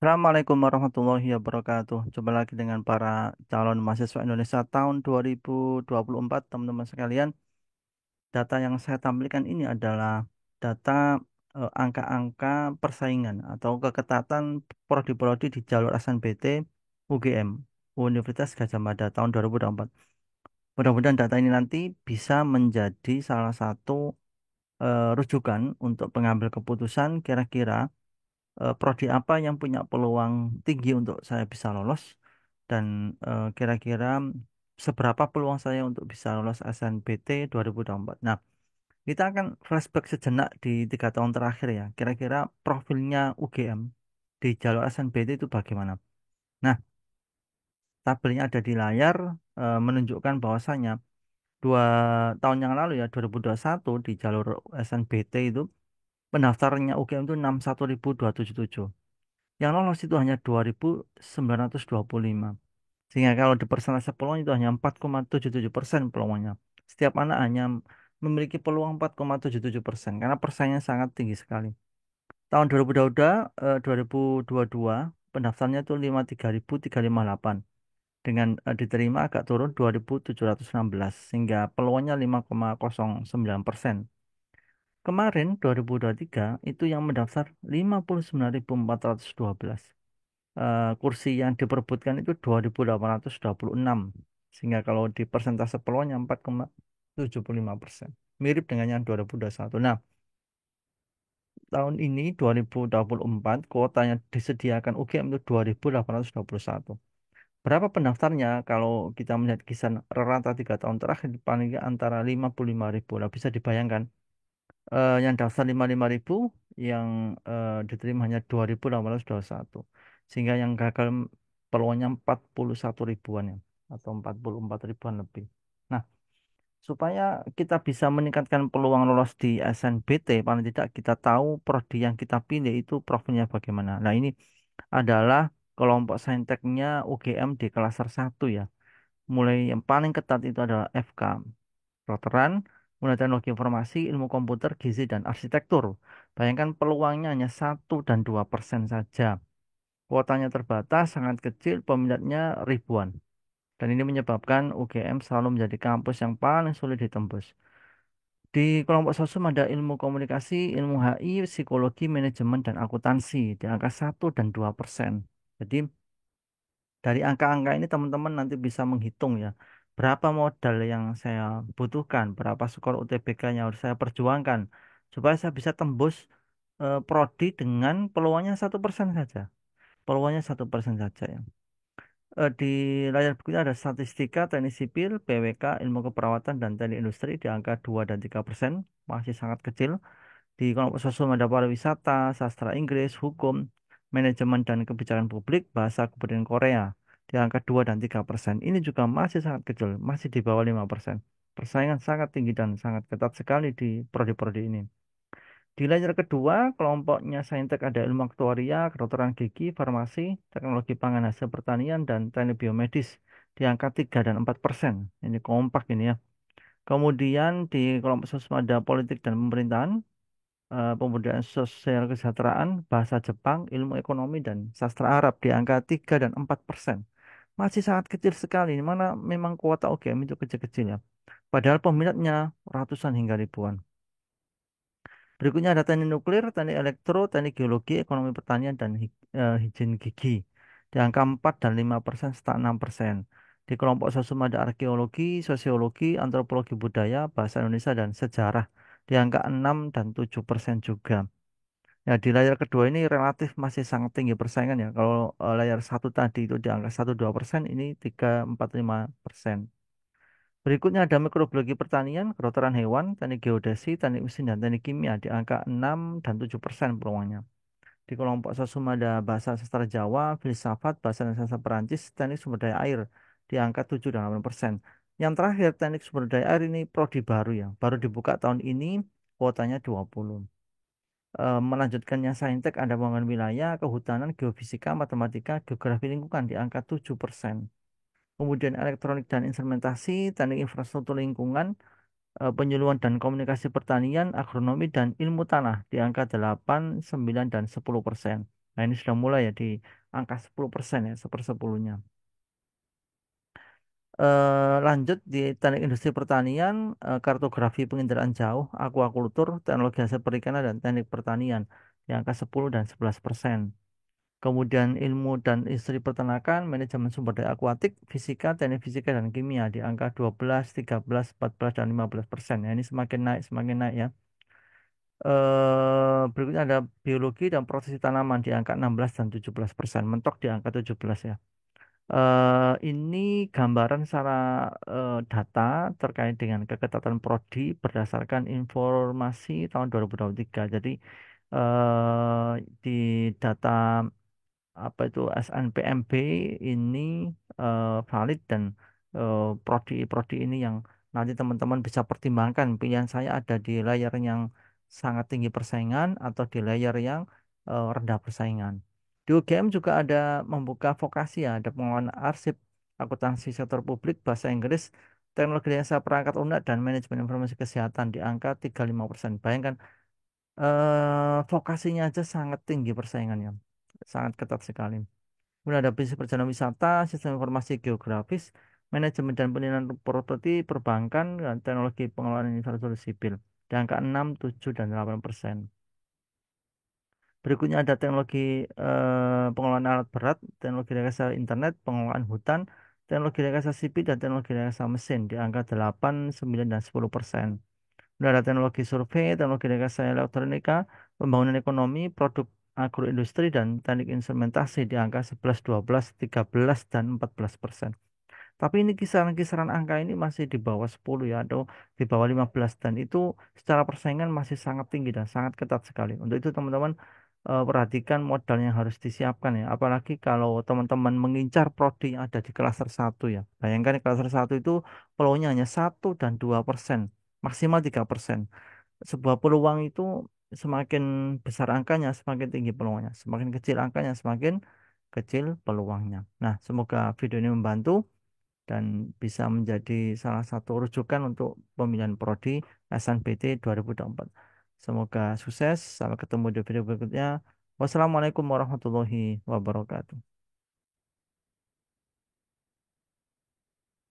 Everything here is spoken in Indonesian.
Assalamualaikum warahmatullahi wabarakatuh. Coba lagi dengan para calon mahasiswa Indonesia tahun 2024, teman-teman sekalian. Data yang saya tampilkan ini adalah data angka-angka persaingan atau keketatan prodi-prodi di jalur SNBT UGM, Universitas Gadjah Mada tahun 2024. Mudah-mudahan data ini nanti bisa menjadi salah satu rujukan untuk pengambil keputusan kira-kira prodi apa yang punya peluang tinggi untuk saya bisa lolos dan kira-kira seberapa peluang saya untuk bisa lolos SNBT 2024. Nah, kita akan flashback sejenak di 3 tahun terakhir ya. Kira-kira profilnya UGM di jalur SNBT itu bagaimana? Nah, tabelnya ada di layar menunjukkan bahwasannya 2 tahun yang lalu ya 2021 di jalur SNBT itu pendaftarnya UGM itu 61.277. Yang lolos itu hanya 2.925. Sehingga kalau di persentase peluang itu hanya 4,77% peluangnya. Setiap anak hanya memiliki peluang 4,77% karena persaingan sangat tinggi sekali. Tahun 2022 pendaftarnya itu 53.358 dengan diterima agak turun 2.716 sehingga peluangnya 5,09%. Kemarin 2023 itu yang mendaftar 59.412. Kursi yang diperebutkan itu 2.826 sehingga kalau di persentase peluangnya 4,75%, mirip dengan yang 2021. Nah, tahun ini 2024 kuota yang disediakan UGM itu 2.821. Berapa pendaftarnya kalau kita melihat kisaran rata 3 tahun terakhir paling nggak antara 55.000. Nah, bisa dibayangkan yang daftar 55.000, yang diterima hanya 2.821. Sehingga yang gagal peluangnya 41 ribuan ya, atau 44 ribuan lebih. Nah, supaya kita bisa meningkatkan peluang lolos di SNBT, paling tidak kita tahu prodi yang kita pilih itu profilnya bagaimana. Nah, ini adalah kelompok sainteknya UGM di klaster 1 ya. Mulai yang paling ketat itu adalah FK, kedokteran, kemudian teknologi informasi, ilmu komputer, gizi, dan arsitektur. Bayangkan peluangnya hanya 1 dan 2% saja. Kuotanya terbatas, sangat kecil, peminatnya ribuan. Dan ini menyebabkan UGM selalu menjadi kampus yang paling sulit ditembus. Di kelompok sosum ada ilmu komunikasi, ilmu HI, psikologi, manajemen, dan akuntansi di angka 1 dan 2%. Jadi dari angka-angka ini teman-teman nanti bisa menghitung ya, berapa modal yang saya butuhkan, berapa skor UTBK yang harus saya perjuangkan, supaya saya bisa tembus prodi dengan peluangnya 1% saja. Peluangnya 1% saja ya. Di layar berikutnya ada statistika teknik sipil, PWK, ilmu keperawatan, dan teknik industri di angka 2 dan 3%, masih sangat kecil. Di kelompok sosial ada pariwisata, sastra Inggris, hukum, manajemen dan kebijakan publik, bahasa kebudayaan Korea di angka 2 dan 3%. Ini juga masih sangat kecil, masih di bawah 5%. Persaingan sangat tinggi dan sangat ketat sekali di prodi-prodi ini. Di layar kedua, kelompoknya saintek ada ilmu aktuaria, kedokteran gigi, farmasi, teknologi pangan hasil pertanian, dan teknik biomedis di angka 3 dan 4%. Ini kompak ini ya. Kemudian di kelompok sosial ada politik dan pemerintahan, pembudayaan sosial kesejahteraan, bahasa Jepang, ilmu ekonomi, dan sastra Arab di angka 3 dan 4%. Masih sangat kecil sekali, di mana memang kuota UGM itu kecil-kecil ya. Padahal peminatnya ratusan hingga ribuan. Berikutnya ada teknik nuklir, teknik elektro, teknik geologi, ekonomi pertanian, dan higien gigi. Di angka 4 dan 5%, serta 6%. Di kelompok sosum ada arkeologi, sosiologi, antropologi budaya, bahasa Indonesia, dan sejarah. Di angka 6 dan 7% juga. Ya, di layar kedua ini relatif masih sangat tinggi persaingan ya. Kalau layar satu tadi itu di angka 1-2%, ini 3-4-5%. Berikutnya ada mikrobiologi pertanian, kedokteran hewan, teknik geodesi, teknik mesin, dan teknik kimia di angka 6 dan 7% peluangnya. Di kelompok sosum ada bahasa sastra Jawa, filsafat, bahasa dan sastra Perancis, teknik sumber daya air di angka 7 dan 8%. Yang terakhir teknik sumber daya air ini prodi baru ya, baru dibuka tahun ini, kuotanya 20. Melanjutkannya saintek ada pembangunan wilayah, kehutanan, geofisika, matematika, geografi lingkungan di angka 7%. Kemudian elektronik dan instrumentasi, teknik infrastruktur lingkungan, penyuluhan dan komunikasi pertanian, agronomi dan ilmu tanah di angka 8, 9, dan 10%. Nah, ini sudah mulai ya di angka 10% ya, sepersepuluhnya. Lanjut di teknik industri pertanian, kartografi penginderaan jauh, akuakultur, teknologi hasil perikanan, dan teknik pertanian di angka 10 dan 11%. Kemudian ilmu dan industri peternakan, manajemen sumber daya akuatik, fisika, teknik fisika, dan kimia di angka 12, 13, 14, dan 15%. Ya, ini semakin naik ya. Berikutnya ada biologi dan prosesi tanaman di angka 16 dan 17%. Mentok di angka 17 ya. Ini gambaran secara data terkait dengan keketatan prodi berdasarkan informasi tahun 2023. Jadi di data SNPMB ini valid dan prodi-prodi ini yang nanti teman-teman bisa pertimbangkan pilihan saya ada di layer yang sangat tinggi persaingan atau di layer yang rendah persaingan. Di UGM juga ada membuka vokasi ya, ada pengelolaan arsip, akuntansi sektor publik, bahasa Inggris, teknologi jasa perangkat lunak, dan manajemen informasi kesehatan di angka 35%. Bayangkan vokasinya aja sangat tinggi persaingannya, sangat ketat sekali. Kemudian ada bisnis perjalanan wisata, sistem informasi geografis, manajemen dan penilaian properti, perbankan, dan teknologi pengelolaan infrastruktur sipil. Di angka 6, 7, dan 8%. Berikutnya ada teknologi pengelolaan alat berat, teknologi rekayasa internet, pengelolaan hutan, teknologi rekayasa sipil, dan teknologi rekayasa mesin di angka 8, 9, dan 10%. Kemudian ada teknologi survei, teknologi rekayasa elektronika, pembangunan ekonomi, produk agroindustri, dan teknik instrumentasi di angka 11, 12, 13, dan 14%. Tapi ini kisaran-kisaran angka ini masih di bawah 10 ya, atau di bawah 15, dan itu secara persaingan masih sangat tinggi dan sangat ketat sekali. Untuk itu teman-teman perhatikan modal yang harus disiapkan ya. Apalagi kalau teman-teman mengincar prodi yang ada di klaser satu ya. Bayangkan di klaser satu itu peluangnya hanya 1 dan 2%, maksimal 3%. Sebuah peluang itu semakin besar angkanya, semakin tinggi peluangnya. Semakin kecil angkanya, semakin kecil peluangnya. Nah, semoga video ini membantu dan bisa menjadi salah satu rujukan untuk pemilihan prodi SNBT 2024. Semoga sukses. Sampai ketemu di video berikutnya. Wassalamualaikum warahmatullahi wabarakatuh.